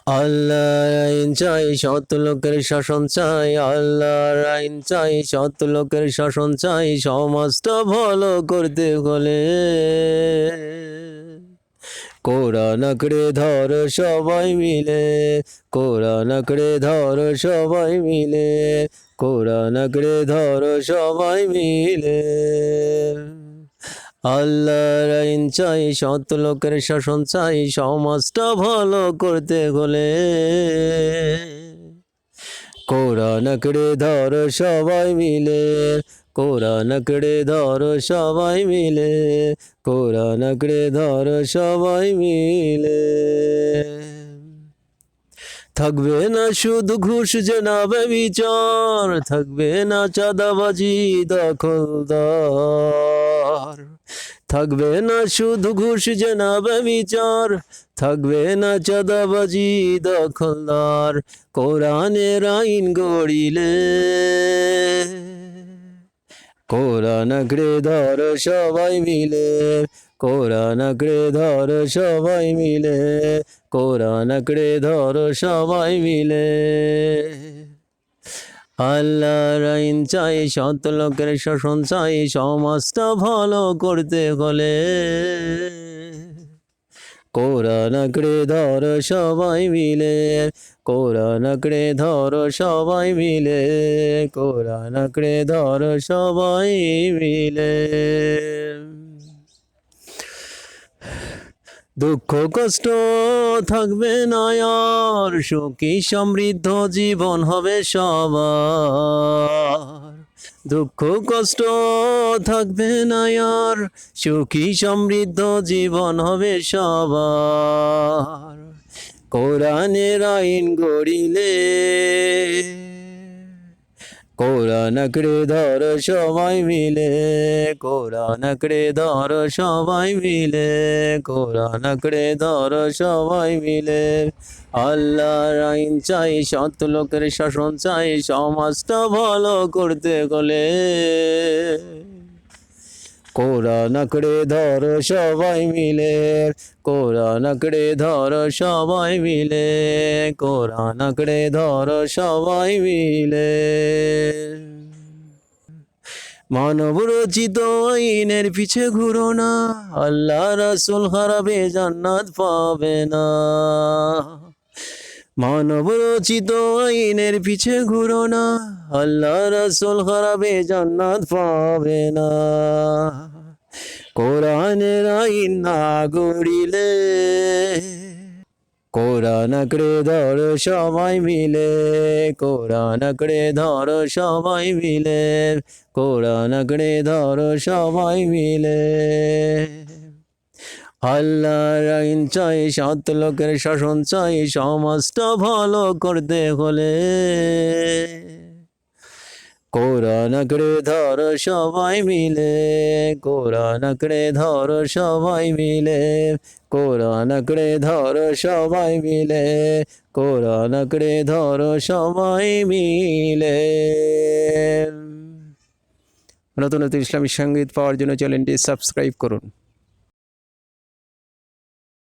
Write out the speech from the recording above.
আল্লাহর আইন চাই, সৎ লোকের শাসন চাই। আল্লাহর আইন চাই, সৎ লোকের শাসন চাই। সমাজটা ভালো করতে হলে কোরআন আঁকড়ে ধর সবাই মিলে, কোরআন আঁকড়ে ধর সবাই মিলে, কোরআন আঁকড়ে ধর সবাই মিলে। আল্লাহর আইন চাই, সৎ লোকের শাসন চাই। সমাজটা ভালো করতে হলে কোরআন আঁকড়ে ধর সবাই মিলে, কোরআন আঁকড়ে ধর সবাই মিলে, কোরআন আঁকড়ে ধর সবাই মিলে। থাকবে না শুধু ঘুষ জেনাবে বিচার, থাকবে না চাঁদাবাজি দখলদার। থাকবে না শুধু ঘুষ জেনাবে বিচার, থাকবে না চাঁদাবাজি দখলদার। কোরআনের আইন গড়িলে কোরআন আঁকড়ে ধর সবাই মিলে, কোরআন আঁকড়ে ধর সবাই মিলে, কোরআন আঁকড়ে ধর সবাই মিলে। আল্লাহর আইন চাই, সৎ লোকের শাসন চাই। সমাজটা ভালো করতে হলে কোরআন আঁকড়ে ধর সবাই মিলে, কোরআন আঁকড়ে ধর সবাই মিলে, কোরআন আঁকড়ে ধর সবাই মিলে। দুঃখ কষ্ট থাকবে না আর, সুখী সমৃদ্ধ জীবন হবে সবার। দুঃখ কষ্ট থাকবে না আর, সুখী সমৃদ্ধ জীবন হবে সবার। কোরআনের আইন গড়িলে কোরআন আঁকড়ে ধর সবাই মিলে, কোরআন আঁকড়ে ধর সবাই মিলে, কোরআন আঁকড়ে ধর সবাই মিলে। আল্লাহর আইন চাই, সৎ লোকের শাসন চাই। সমাজটা ভালো করতে হলে কোরআন আঁকড়ে ধর সবাই মিলে, কোরআন আঁকড়ে ধর সবাই মিলে, কোরআন আঁকড়ে ধর সবাই মিলে। মানব রচিত আইনের পিছে ঘুরো না, আল্লাহ রাসূল হারাবে জান্নাত পাবে না। মানব রচিত আইনের পিছে ঘুরো না, আল্লাহ রাসূল হারাবে জান্নাত পাবে না। কোরআনের আইন না গড়িলে কোরআন আঁকড়ে ধর সবাই মিলে, কোরআন আঁকড়ে ধর সবাই মিলে, কোরআন আঁকড়ে ধর সবাই মিলে। আল্লাহর আইন চাই, সৎ লোকের শাসন চাই। সমাজটা ভালো করতে হলে কোরআন আঁকড়ে ধর সবাই মিলে, কোরআন আঁকড়ে ধর সবাই মিলে, কোরআন আঁকড়ে ধর সবাই মিলে, কোরআন আঁকড়ে ধর সবাই মিলে। নতুন নতুন ইসলামী সঙ্গীত পাওয়ার জন্য চ্যানেলটি সাবস্ক্রাইব করুন।